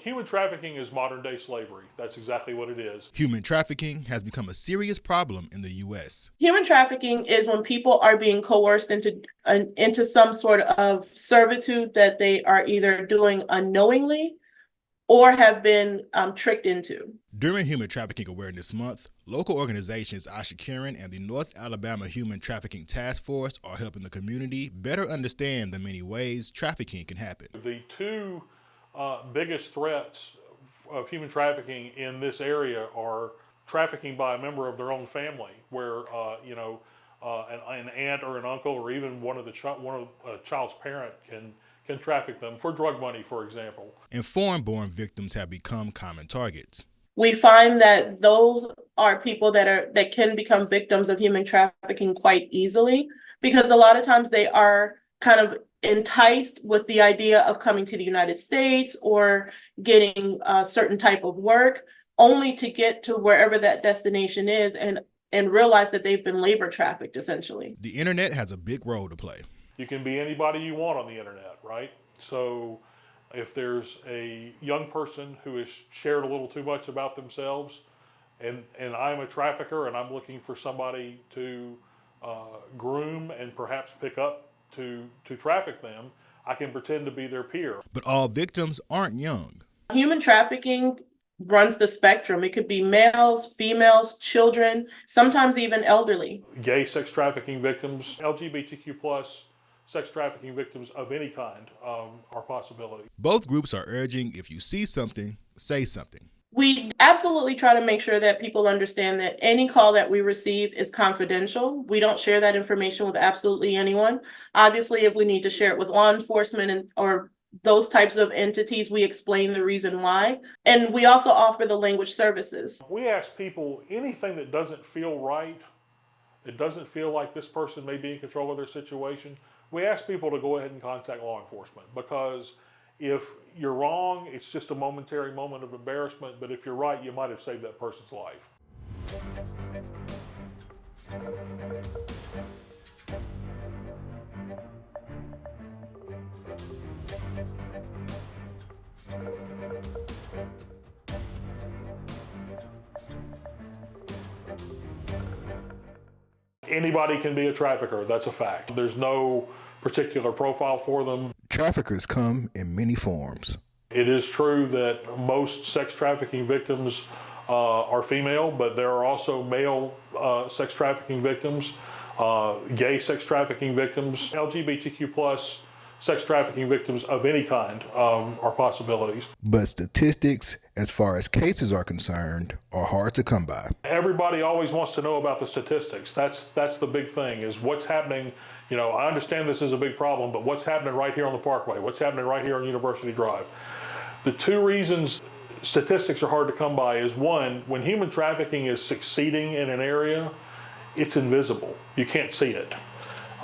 Human trafficking is modern day slavery. That's exactly what it is. Human trafficking has become a serious problem in the U.S. Human trafficking is when people are being coerced into some sort of servitude that they are either doing unknowingly or have been tricked into. During Human Trafficking Awareness Month, local organizations Asha Karen and the North Alabama Human Trafficking Task Force are helping the community better understand the many ways trafficking can happen. The two biggest threats of human trafficking in this area are trafficking by a member of their own family, where an aunt or an uncle or even one of a child's parent can traffic them for drug money, for example. And foreign-born victims have become common targets. We find that those are people that can become victims of human trafficking quite easily, because a lot of times they are kind of enticed with the idea of coming to the United States or getting a certain type of work, only to get to wherever that destination is and realize that they've been labor trafficked, essentially. The internet has a big role to play. You can be anybody you want on the internet, right? So if there's a young person who has shared a little too much about themselves, and I'm a trafficker and I'm looking for somebody to groom and perhaps pick up to traffic them, I can pretend to be their peer. But all victims aren't young. Human trafficking runs the spectrum. It could be males, females, children, sometimes even elderly. Gay sex trafficking victims, LGBTQ plus sex trafficking victims of any kind are possibilities. Both groups are urging, if you see something, say something. We absolutely try to make sure that people understand that any call that we receive is confidential. We don't share that information with absolutely anyone. Obviously, if we need to share it with law enforcement or those types of entities, we explain the reason why. And we also offer the language services. We ask people anything that doesn't feel right, it doesn't feel like this person may be in control of their situation, we ask people to go ahead and contact law enforcement, because if you're wrong, it's just a momentary moment of embarrassment, but if you're right, you might have saved that person's life. Anybody can be a trafficker, that's a fact. There's no particular profile for them. Traffickers come in many forms. It is true that most sex trafficking victims are female, but there are also male sex trafficking victims, gay sex trafficking victims, LGBTQ plus sex trafficking victims of any kind are possibilities. But statistics, as far as cases are concerned, are hard to come by. Everybody always wants to know about the statistics. That's the big thing, is what's happening. You know, I understand this is a big problem, but what's happening right here on the Parkway? What's happening right here on University Drive? The two reasons statistics are hard to come by is, one, when human trafficking is succeeding in an area, it's invisible. You can't see it.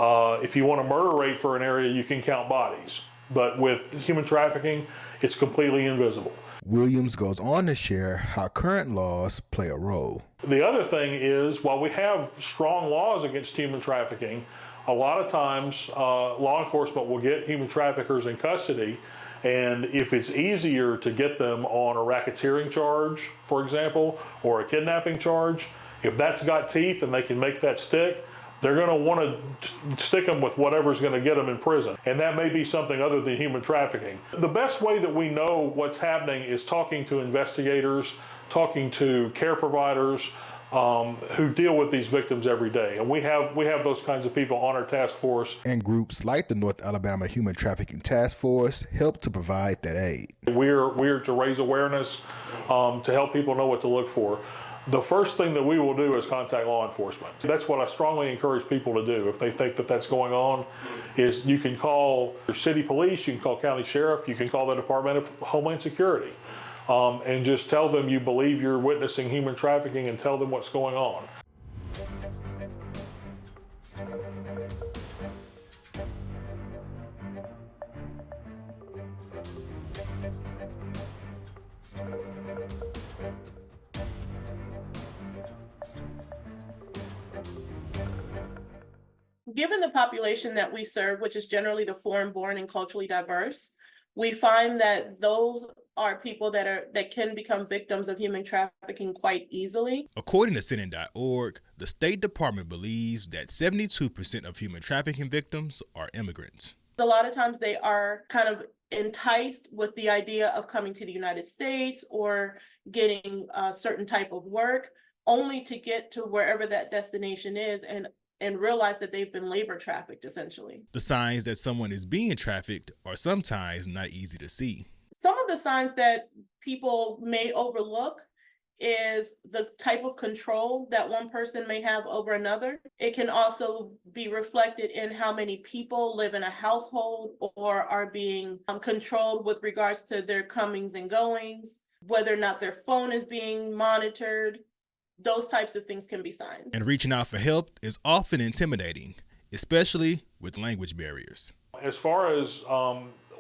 If you want a murder rate for an area, you can count bodies. But with human trafficking, it's completely invisible. Williams goes on to share how current laws play a role. The other thing is, while we have strong laws against human trafficking, a lot of times law enforcement will get human traffickers in custody, and if it's easier to get them on a racketeering charge, for example, or a kidnapping charge, if that's got teeth and they can make that stick, they're going to want to stick them with whatever's going to get them in prison. And that may be something other than human trafficking. The best way that we know what's happening is talking to investigators, talking to care providers who deal with these victims every day. And we have those kinds of people on our task force. And groups like the North Alabama Human Trafficking Task Force help to provide that aid. We're to raise awareness, to help people know what to look for. The first thing that we will do is contact law enforcement. That's what I strongly encourage people to do. If they think that that's going on, is you can call your city police, you can call county sheriff, you can call the Department of Homeland Security, and just tell them you believe you're witnessing human trafficking and tell them what's going on. Given the population that we serve, which is generally the foreign-born and culturally diverse, we find that those are people that can become victims of human trafficking quite easily. According to Senate.org, the State Department believes that 72% of human trafficking victims are immigrants. A lot of times they are kind of enticed with the idea of coming to the United States or getting a certain type of work, only to get to wherever that destination is and realize that they've been labor trafficked, essentially. The signs that someone is being trafficked are sometimes not easy to see. Some of the signs that people may overlook is the type of control that one person may have over another. It can also be reflected in how many people live in a household or are being controlled with regards to their comings and goings, whether or not their phone is being monitored. Those types of things can be signs. And reaching out for help is often intimidating, especially with language barriers. As far as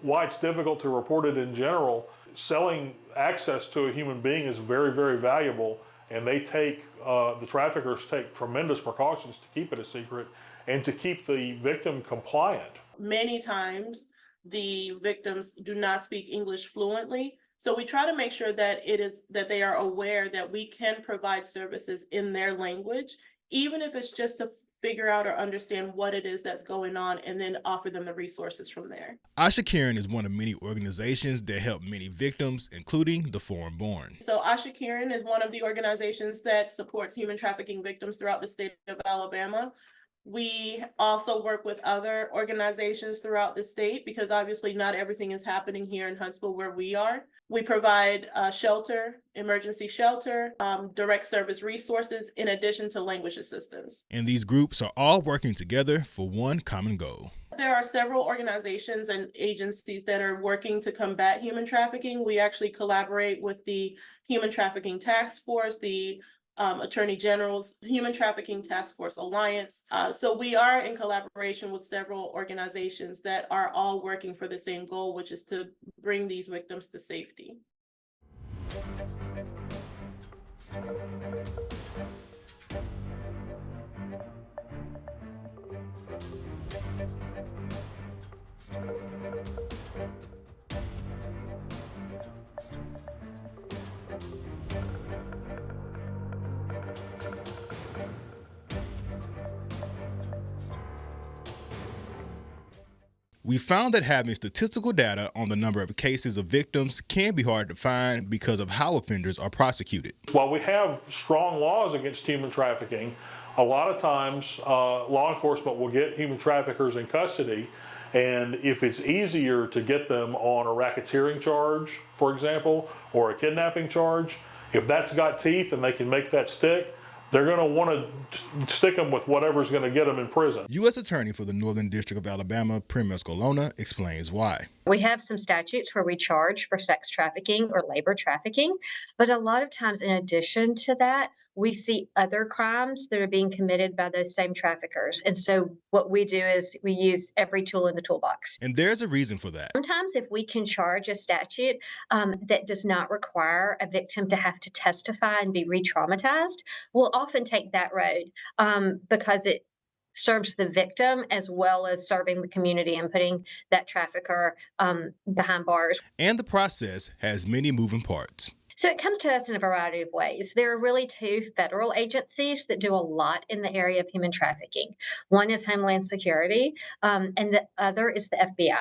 why it's difficult to report it in general, selling access to a human being is very, very valuable, and the traffickers take tremendous precautions to keep it a secret and to keep the victim compliant. Many times the victims do not speak English fluently, so we try to make sure that they are aware that we can provide services in their language, even if it's just to figure out or understand what it is that's going on, and then offer them the resources from there. Asha Karen is one of many organizations that help many victims, including the foreign-born. So Asha Karen is one of the organizations that supports human trafficking victims throughout the state of Alabama. We also work with other organizations throughout the state because obviously not everything is happening here in Huntsville where we are. We provide shelter, emergency shelter, direct service resources, in addition to language assistance. And these groups are all working together for one common goal. There are several organizations and agencies that are working to combat human trafficking. We actually collaborate with the Human Trafficking Task Force, the Attorney General's Human Trafficking Task Force Alliance. So we are in collaboration with several organizations that are all working for the same goal, which is to bring these victims to safety. We found that having statistical data on the number of cases of victims can be hard to find because of how offenders are prosecuted. While we have strong laws against human trafficking, a lot of times law enforcement will get human traffickers in custody, and if it's easier to get them on a racketeering charge, for example, or a kidnapping charge, if that's got teeth and they can make that stick, they're going to want to stick them with whatever's going to get them in prison. U.S. Attorney for the Northern District of Alabama, Premier Scolona, explains why. We have some statutes where we charge for sex trafficking or labor trafficking, but a lot of times in addition to that, we see other crimes that are being committed by those same traffickers. And so what we do is we use every tool in the toolbox. And there's a reason for that. Sometimes if we can charge a statute that does not require a victim to have to testify and be re-traumatized, we'll often take that road because it serves the victim as well as serving the community and putting that trafficker behind bars. And the process has many moving parts. So it comes to us in a variety of ways. There are really two federal agencies that do a lot in the area of human trafficking. One is Homeland Security, and the other is the FBI.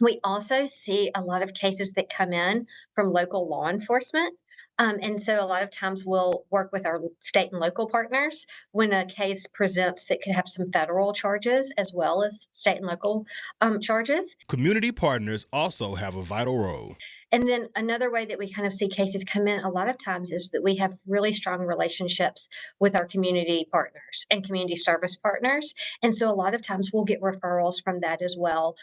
We also see a lot of cases that come in from local law enforcement. And so a lot of times we'll work with our state and local partners when a case presents that could have some federal charges as well as state and local charges. Community partners also have a vital role. And then another way that we kind of see cases come in a lot of times is that we have really strong relationships with our community partners and community service partners. And so a lot of times we'll get referrals from that as well,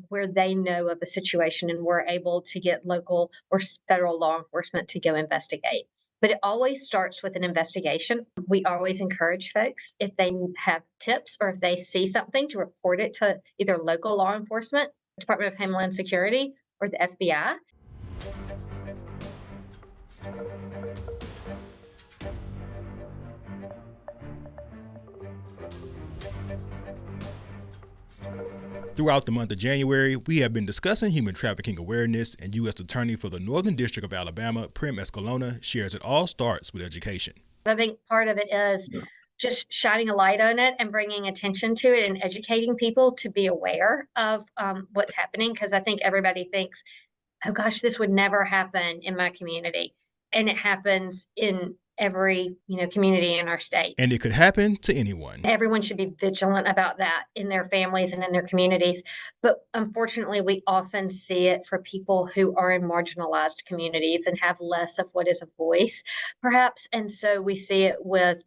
where they know of a situation and we're able to get local or federal law enforcement to go investigate. But it always starts with an investigation. We always encourage folks, if they have tips or if they see something, to report it to either local law enforcement, Department of Homeland Security, or the FBI. Throughout the month of January, we have been discussing human trafficking awareness, and U.S. Attorney for the Northern District of Alabama, Prim Escalona, shares it all starts with education. I think part of it is just shining a light on it and bringing attention to it and educating people to be aware of what's happening, because I think everybody thinks, oh gosh, this would never happen in my community. And it happens in every, community in our state. And it could happen to anyone. Everyone should be vigilant about that in their families and in their communities. But unfortunately, we often see it for people who are in marginalized communities and have less of what is a voice, perhaps. And so we see it with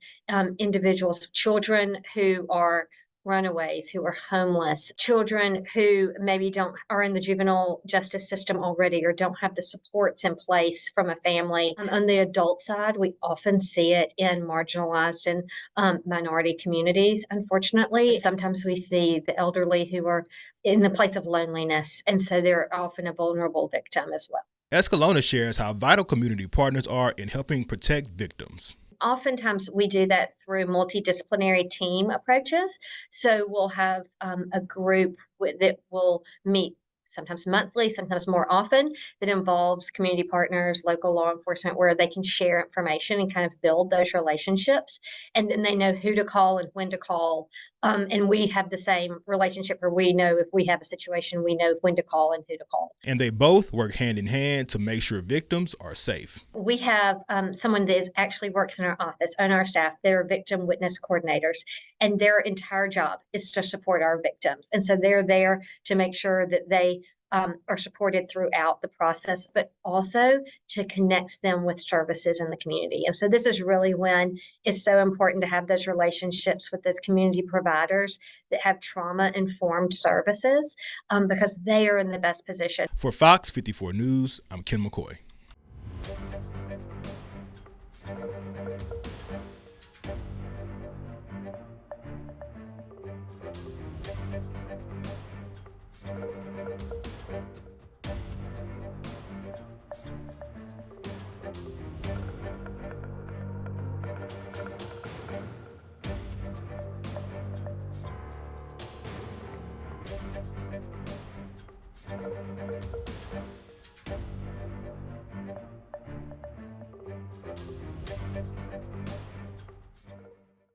individuals, children who are runaways, who are homeless, children who maybe are in the juvenile justice system already or don't have the supports in place from a family. On the adult side, we often see it in marginalized and minority communities. Unfortunately, sometimes we see the elderly who are in the place of loneliness, and so they're often a vulnerable victim as well. Escalona shares how vital community partners are in helping protect victims. Oftentimes we do that through multidisciplinary team approaches. So we'll have a group that will meet sometimes monthly, sometimes more often, that involves community partners, local law enforcement, where they can share information and kind of build those relationships. And then they know who to call and when to call. And we have the same relationship where we know if we have a situation, we know when to call and who to call. And they both work hand in hand to make sure victims are safe. We have someone that actually works in our office, on our staff. They're victim witness coordinators, and their entire job is to support our victims. And so they're there to make sure that they are supported throughout the process, but also to connect them with services in the community. And so this is really when it's so important to have those relationships with those community providers that have trauma-informed services, because they are in the best position. For Fox 54 News, I'm Ken McCoy.